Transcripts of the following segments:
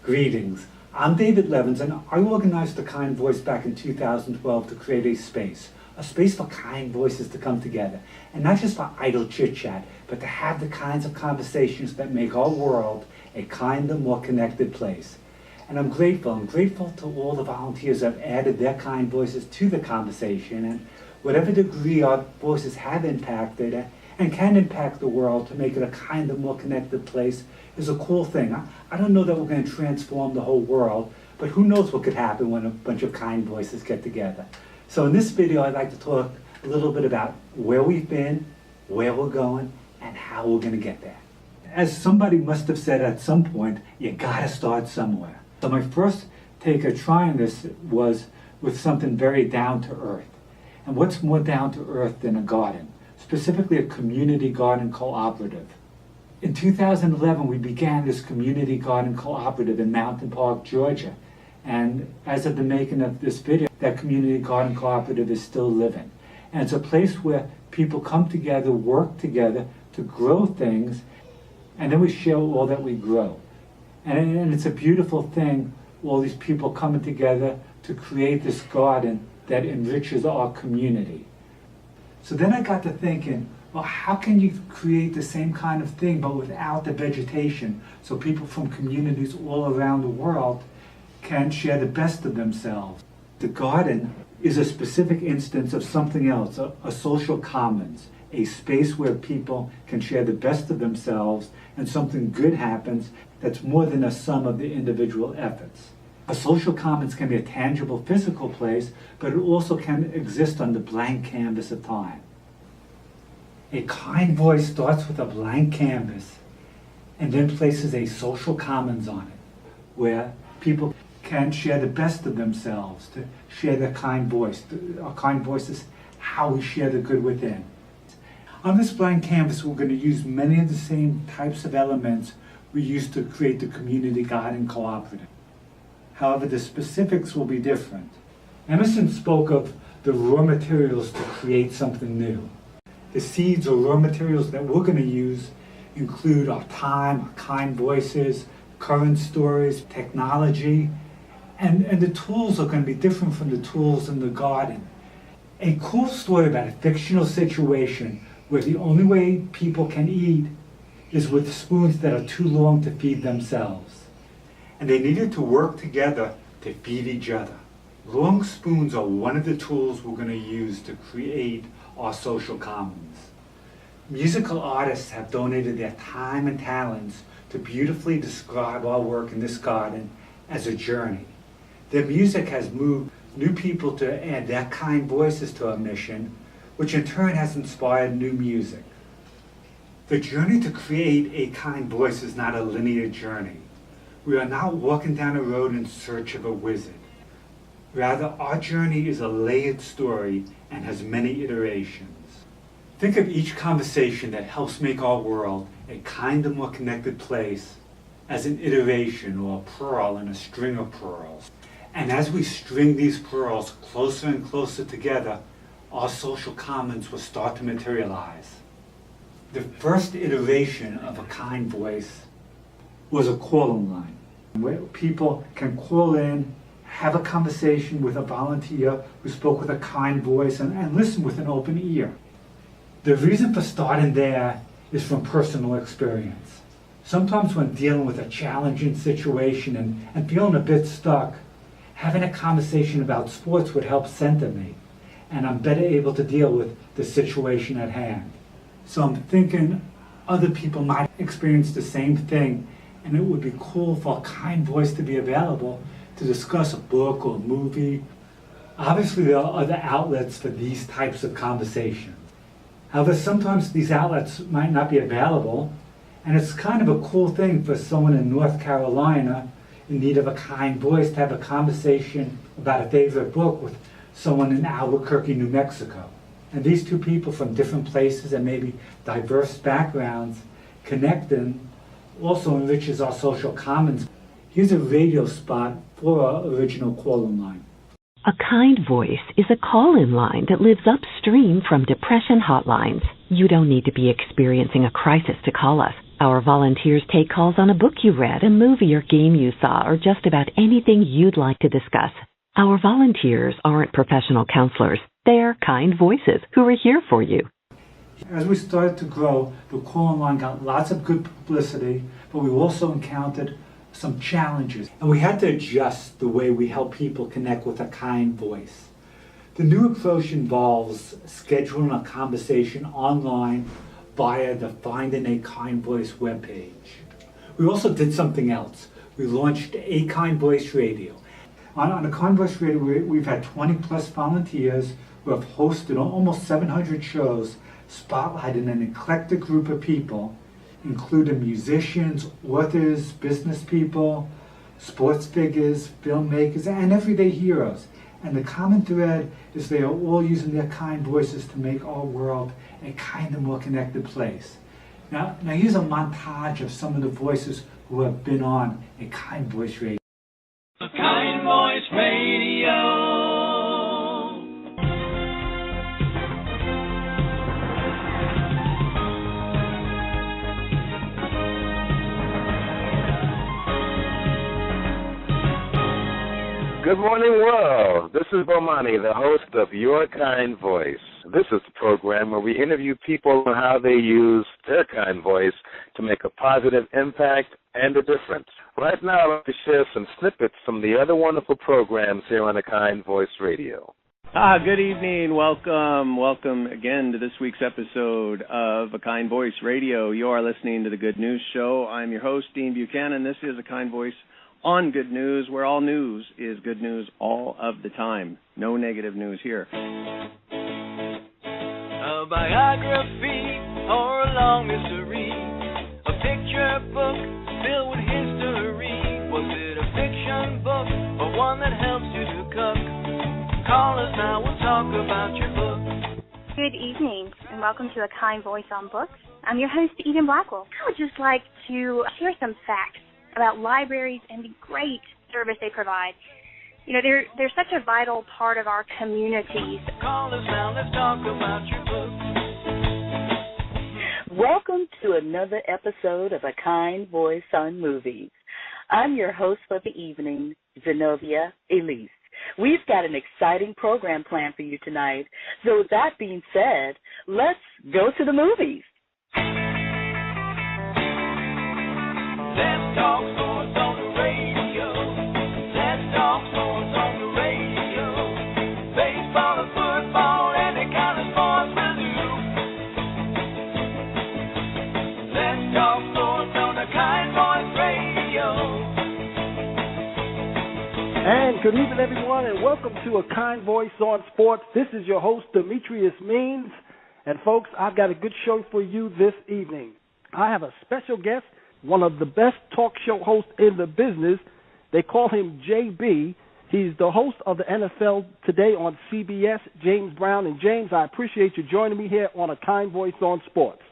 Greetings. I'm David Levins, and I organized the Kind Voice back in 2012 to create a space for kind voices to come together, and not just for idle chit-chat, but to have the kinds of conversations that make our world a kinder, more connected place. And I'm grateful to all the volunteers that have added their kind voices to the conversation, and whatever degree our voices have impacted and can impact the world to make it a kinder, more connected place is a cool thing. I don't know that we're going to transform the whole world, but who knows what could happen when a bunch of kind voices get together. So in this video, I'd like to talk a little bit about where we've been, where we're going, and how we're going to get there. As somebody must have said at some point, you gotta start somewhere. So my first take at trying this was with something very down to earth. And what's more down to earth than a garden? Specifically a community garden cooperative. In 2011, we began this community garden cooperative in Mountain Park, Georgia. And as of the making of this video, that community garden cooperative is still living. And it's a place where people come together, work together to grow things, and then we share all that we grow. And it's a beautiful thing, all these people coming together to create this garden that enriches our community. So then I got to thinking, well, how can you create the same kind of thing but without the vegetation, so people from communities all around the world can share the best of themselves? The garden is a specific instance of something else, a social commons, a space where people can share the best of themselves and something good happens that's more than a sum of the individual efforts. A social commons can be a tangible physical place, but it also can exist on the blank canvas of time. A kind voice starts with a blank canvas and then places a social commons on it, where people can share the best of themselves, to share their kind voice. Our kind voice is how we share the good within. On this blank canvas, we're going to use many of the same types of elements we used to create the community garden cooperative. However, the specifics will be different. Emerson spoke of the raw materials to create something new. The seeds or raw materials that we're going to use include our time, our kind voices, current stories, technology, and the tools are going to be different from the tools in the garden. A cool story about a fictional situation where the only way people can eat is with spoons that are too long to feed themselves. And they needed to work together to feed each other. Long spoons are one of the tools we're going to use to create our social commons. Musical artists have donated their time and talents to beautifully describe our work in this garden as a journey. Their music has moved new people to add their kind voices to our mission, which in turn has inspired new music. The journey to create a kind voice is not a linear journey. We are not walking down a road in search of a wizard. Rather, our journey is a layered story and has many iterations. Think of each conversation that helps make our world a kinder, more connected place as an iteration or a pearl in a string of pearls. And as we string these pearls closer and closer together, our social commons will start to materialize. The first iteration of a kind voice was a call-in line, where people can call in, have a conversation with a volunteer who spoke with a kind voice, and listen with an open ear. The reason for starting there is from personal experience. Sometimes when dealing with a challenging situation and feeling a bit stuck, having a conversation about sports would help center me, and I'm better able to deal with the situation at hand. So I'm thinking other people might experience the same thing, and it would be cool for a kind voice to be available to discuss a book or a movie. Obviously, there are other outlets for these types of conversations. However, sometimes these outlets might not be available, and it's kind of a cool thing for someone in North Carolina in need of a kind voice to have a conversation about a favorite book with someone in Albuquerque, New Mexico. And these two people from different places and maybe diverse backgrounds connecting also enriches our social commons. Here's a radio spot for our original call-in line. A Kind Voice is a call-in line that lives upstream from depression hotlines. You don't need to be experiencing a crisis to call us. Our volunteers take calls on a book you read, a movie or game you saw, or just about anything you'd like to discuss. Our volunteers aren't professional counselors. They're kind voices who are here for you. As we started to grow, the call line got lots of good publicity, but we also encountered some challenges, and we had to adjust the way we help people connect with a kind voice. The new approach involves scheduling a conversation online via the Finding a Kind Voice webpage. We also did something else. We launched A Kind Voice Radio. On A Kind Voice Radio, we've had 20 plus volunteers who have hosted almost 700 shows, spotlighting an eclectic group of people, including musicians, authors, business people, sports figures, filmmakers, and everyday heroes. And the common thread is they are all using their kind voices to make our world a kinder, more connected place. Now here's a montage of some of the voices who have been on A Kind Voice Radio. A Kind Voice Radio. Good morning, world. This is Bomani, the host of Your Kind Voice. This is the program where we interview people on how they use their kind voice to make a positive impact and a difference. Right now, I'd like to share some snippets from the other wonderful programs here on A Kind Voice Radio. Good evening. Welcome again to this week's episode of A Kind Voice Radio. You are listening to The Good News Show. I'm your host, Dean Buchanan. This is A Kind Voice on Good News, where all news is good news all of the time. No negative news here. A biography or a long mystery, a picture book filled with history. Was it a fiction book or one that helps you to cook? Call us now, we'll talk about your book. Good evening, and welcome to A Kind Voice on Books. I'm your host, Eden Blackwell. I would just like to share some facts about libraries and the great service they provide. You know, they're such a vital part of our communities. Call us now, let's talk about your book. Welcome to another episode of A Kind Voice on Movies. I'm your host for the evening, Zenobia Elise. We've got an exciting program planned for you tonight. So with that being said, let's go to the movies. Let's talk sports on the radio. Let's talk sports on the radio. Baseball or football, any kind of sports will do. Let's talk sports on the Kind Voice Radio. And good evening, everyone, and welcome to A Kind Voice on Sports. This is your host, Demetrius Means. And, folks, I've got a good show for you this evening. I have a special guest, one of the best talk show hosts in the business. They call him JB. He's the host of the NFL Today on CBS, James Brown. And, James, I appreciate you joining me here on A Kind Voice on Sports.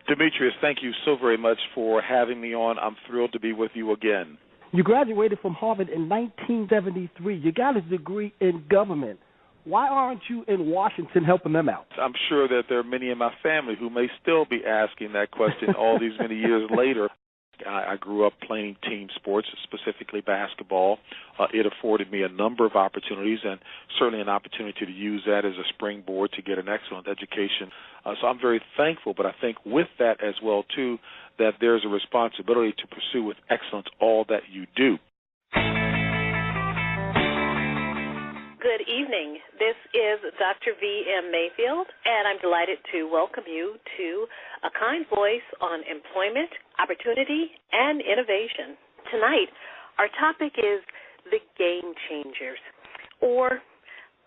Demetrius, thank you so very much for having me on. I'm thrilled to be with you again. You graduated from Harvard in 1973. You got a degree in government. Why aren't you in Washington helping them out? I'm sure that there are many in my family who may still be asking that question all these many years later. I grew up playing team sports, specifically basketball. It afforded me a number of opportunities, and certainly an opportunity to use that as a springboard to get an excellent education. So I'm very thankful, but I think with that as well, too, that there's a responsibility to pursue with excellence all that you do. Good evening. This is Dr. V.M. Mayfield, and I'm delighted to welcome you to A Kind Voice on Employment, Opportunity, and Innovation. Tonight, our topic is the game changers, or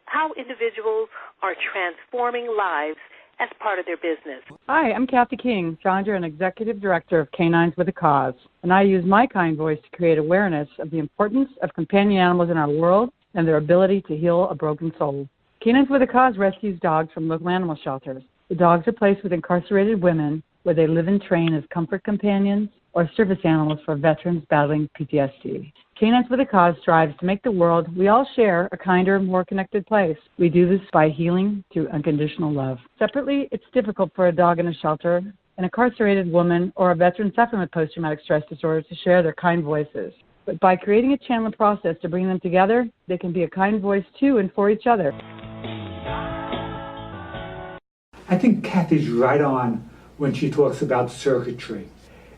how individuals are transforming lives as part of their business. Hi, I'm Kathy King, founder and executive director of Canines with a Cause, and I use my kind voice to create awareness of the importance of companion animals in our world and their ability to heal a broken soul. Canines with a Cause rescues dogs from local animal shelters. The dogs are placed with incarcerated women where they live and train as comfort companions or service animals for veterans battling PTSD. Canines with a Cause strives to make the world we all share a kinder, more connected place. We do this by healing through unconditional love. Separately, it's difficult for a dog in a shelter an incarcerated woman, or a veteran suffering with post-traumatic stress disorder to share their kind voices. But by creating a channel and process to bring them together, they can be a kind voice to and for each other. I think Kathy's right on when she talks about circuitry.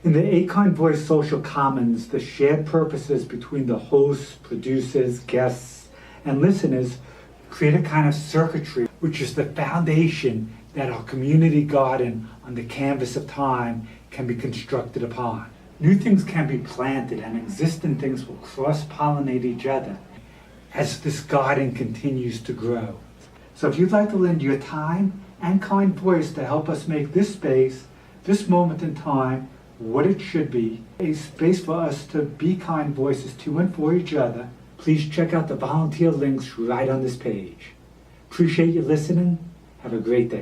In the A Kind Voice Social Commons, the shared purposes between the hosts, producers, guests, and listeners create a kind of circuitry, which is the foundation that our community garden on the canvas of time can be constructed upon. New things can be planted and existing things will cross-pollinate each other as this garden continues to grow. So if you'd like to lend your time and kind voice to help us make this space, this moment in time, what it should be, a space for us to be kind voices to and for each other, please check out the volunteer links right on this page. Appreciate you listening. Have a great day.